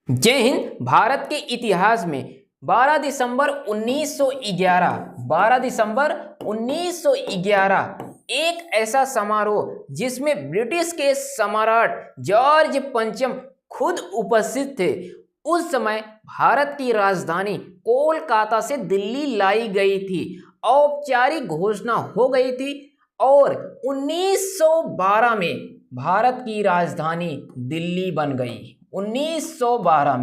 जय हिंद। भारत के इतिहास में 12 दिसंबर 1911 एक ऐसा समारोह जिसमें ब्रिटिश के सम्राट जॉर्ज पंचम खुद उपस्थित थे। उस समय भारत की राजधानी कोलकाता से दिल्ली लाई गई थी। औपचारिक घोषणा हो गई थी और 1912 में भारत की राजधानी दिल्ली बन गई। 1912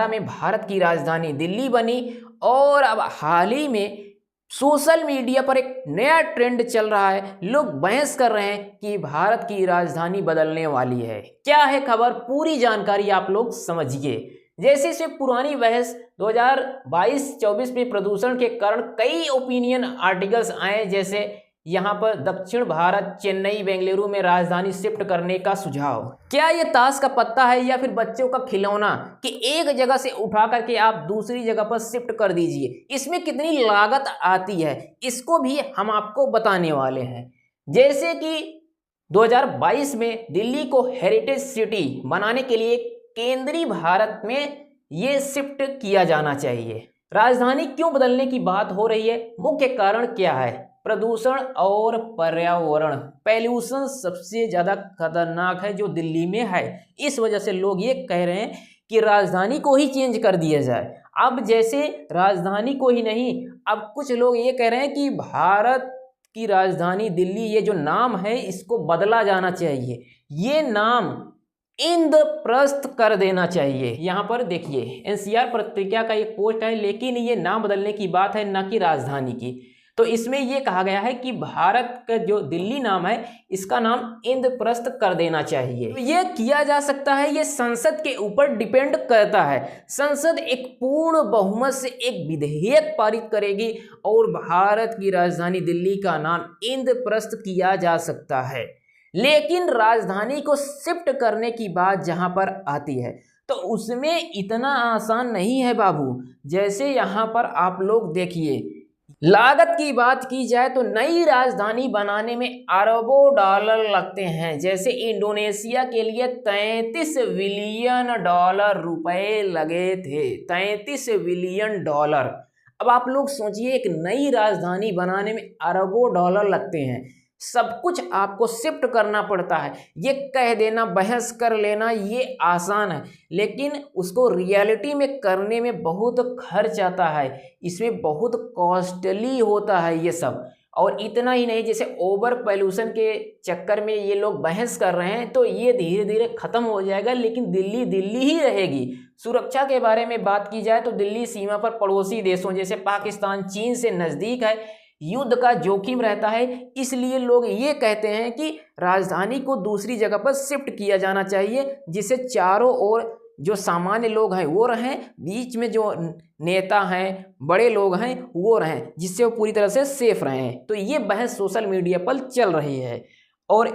में भारत की राजधानी दिल्ली बनी। और अब हाल ही में सोशल मीडिया पर एक नया ट्रेंड चल रहा है। लोग बहस कर रहे हैं कि भारत की राजधानी बदलने वाली है। क्या है खबर, पूरी जानकारी आप लोग समझिए। जैसे से पुरानी बहस 2022-24 में प्रदूषण के कारण कई ओपिनियन आर्टिकल्स आए, जैसे यहाँ पर दक्षिण भारत चेन्नई बेंगलुरु में राजधानी शिफ्ट करने का सुझाव। क्या ये ताश का पत्ता है या फिर बच्चों का खिलौना कि एक जगह से उठा करके आप दूसरी जगह पर शिफ्ट कर दीजिए। इसमें कितनी लागत आती है इसको भी हम आपको बताने वाले हैं। जैसे कि 2022 में दिल्ली को हेरिटेज सिटी बनाने के लिए केंद्रीय भारत में ये शिफ्ट किया जाना चाहिए। राजधानी क्यों बदलने की बात हो रही है, मुख्य कारण क्या है? प्रदूषण और पर्यावरण। पॉल्यूशन सबसे ज्यादा खतरनाक है जो दिल्ली में है। इस वजह से लोग ये कह रहे हैं कि राजधानी को ही चेंज कर दिया जाए। अब जैसे राजधानी को ही नहीं, अब कुछ लोग ये कह रहे हैं कि भारत की राजधानी दिल्ली, ये जो नाम है इसको बदला जाना चाहिए। ये नाम इंद्रप्रस्थ कर देना चाहिए। यहाँ पर देखिए एनसीआर पत्रिका का एक पोस्ट है, लेकिन ये नाम बदलने की बात है, न कि राजधानी की। तो इसमें यह कहा गया है कि भारत का जो दिल्ली नाम है इसका नाम इंद्रप्रस्थ कर देना चाहिए। तो यह किया जा सकता है, यह संसद के ऊपर डिपेंड करता है। संसद एक पूर्ण बहुमत से एक विधेयक पारित करेगी और भारत की राजधानी दिल्ली का नाम इंद्रप्रस्थ किया जा सकता है। लेकिन राजधानी को शिफ्ट करने की बात जहां पर आती है तो उसमें इतना आसान नहीं है बाबू। जैसे यहाँ पर आप लोग देखिए, लागत की बात की जाए तो नई राजधानी बनाने में अरबों डॉलर लगते हैं। जैसे इंडोनेशिया के लिए 33 बिलियन डॉलर रुपए लगे थे, 33 बिलियन डॉलर। अब आप लोग सोचिए, एक नई राजधानी बनाने में अरबों डॉलर लगते हैं, सब कुछ आपको शिफ्ट करना पड़ता है। ये कह देना, बहस कर लेना ये आसान है, लेकिन उसको रियलिटी में करने में बहुत खर्च आता है, इसमें बहुत कॉस्टली होता है ये सब। और इतना ही नहीं, जैसे ओवर पॉल्यूशन के चक्कर में ये लोग बहस कर रहे हैं तो ये धीरे धीरे खत्म हो जाएगा, लेकिन दिल्ली दिल्ली ही रहेगी। सुरक्षा के बारे में बात की जाए तो दिल्ली सीमा पर पड़ोसी देशों जैसे पाकिस्तान, चीन से नज़दीक है, युद्ध का जोखिम रहता है। इसलिए लोग ये कहते हैं कि राजधानी को दूसरी जगह पर शिफ्ट किया जाना चाहिए, जिससे चारों ओर जो सामान्य लोग हैं वो रहें, बीच में जो नेता हैं, बड़े लोग हैं वो रहें, जिससे वो पूरी तरह से सेफ रहें। तो ये बहस सोशल मीडिया पर चल रही है। और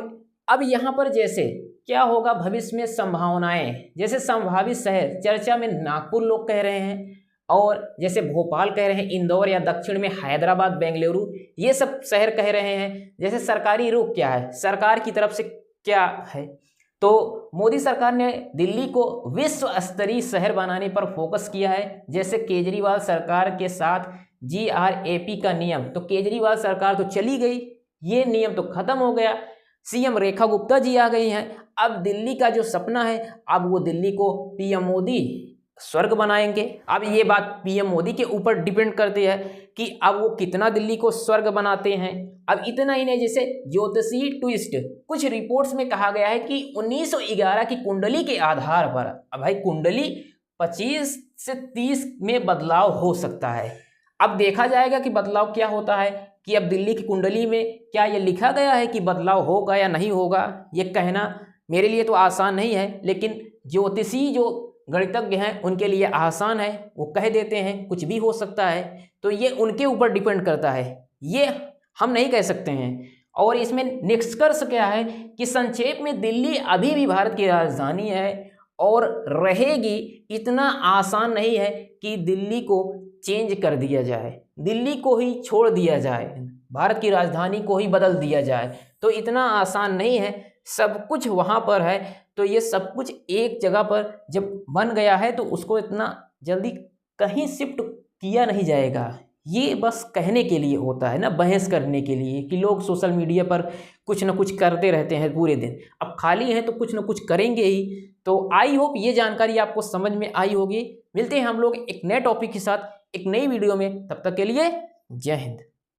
अब यहाँ पर जैसे क्या होगा भविष्य में संभावनाएं, जैसे संभावित शहर चर्चा में नागपुर लोग कह रहे हैं, और जैसे भोपाल कह रहे हैं, इंदौर या दक्षिण में हैदराबाद, बेंगलुरु, ये सब शहर कह रहे हैं। जैसे सरकारी रुख क्या है, सरकार की तरफ से क्या है, तो मोदी सरकार ने दिल्ली को विश्व स्तरीय शहर बनाने पर फोकस किया है। जैसे केजरीवाल सरकार के साथ GRAP का नियम, तो केजरीवाल सरकार तो चली गई, ये नियम तो खत्म हो गया, CM रेखा गुप्ता जी आ गई हैं। अब दिल्ली का जो सपना है, अब वो दिल्ली को PM मोदी स्वर्ग बनाएंगे। अब ये बात PM मोदी के ऊपर डिपेंड करती है कि अब वो कितना दिल्ली को स्वर्ग बनाते हैं। अब इतना ही नहीं, जैसे ज्योतिषी ट्विस्ट, कुछ रिपोर्ट्स में कहा गया है कि 1911 की कुंडली के आधार पर, अब भाई कुंडली 25 से 30 में बदलाव हो सकता है। अब देखा जाएगा कि बदलाव क्या होता है, कि अब दिल्ली की कुंडली में क्या ये लिखा गया है कि बदलाव होगा या नहीं होगा, ये कहना मेरे लिए तो आसान नहीं है, लेकिन ज्योतिषी जो गणितज्ञ हैं उनके लिए आसान है, वो कह देते हैं कुछ भी हो सकता है। तो ये उनके ऊपर डिपेंड करता है, ये हम नहीं कह सकते हैं। और इसमें निष्कर्ष क्या है कि संक्षेप में दिल्ली अभी भी भारत की राजधानी है और रहेगी। इतना आसान नहीं है कि दिल्ली को चेंज कर दिया जाए, दिल्ली को ही छोड़ दिया जाए, भारत की राजधानी को ही बदल दिया जाए, तो इतना आसान नहीं है। सब कुछ वहाँ पर है, तो ये सब कुछ एक जगह पर जब बन गया है तो उसको इतना जल्दी कहीं शिफ्ट किया नहीं जाएगा। ये बस कहने के लिए होता है ना, बहस करने के लिए, कि लोग सोशल मीडिया पर कुछ ना कुछ करते रहते हैं पूरे दिन, अब खाली हैं तो कुछ ना कुछ करेंगे ही। तो आई होप ये जानकारी आपको समझ में आई होगी। मिलते हैं हम लोग एक नए टॉपिक के साथ एक नई वीडियो में, तब तक के लिए जय हिंद।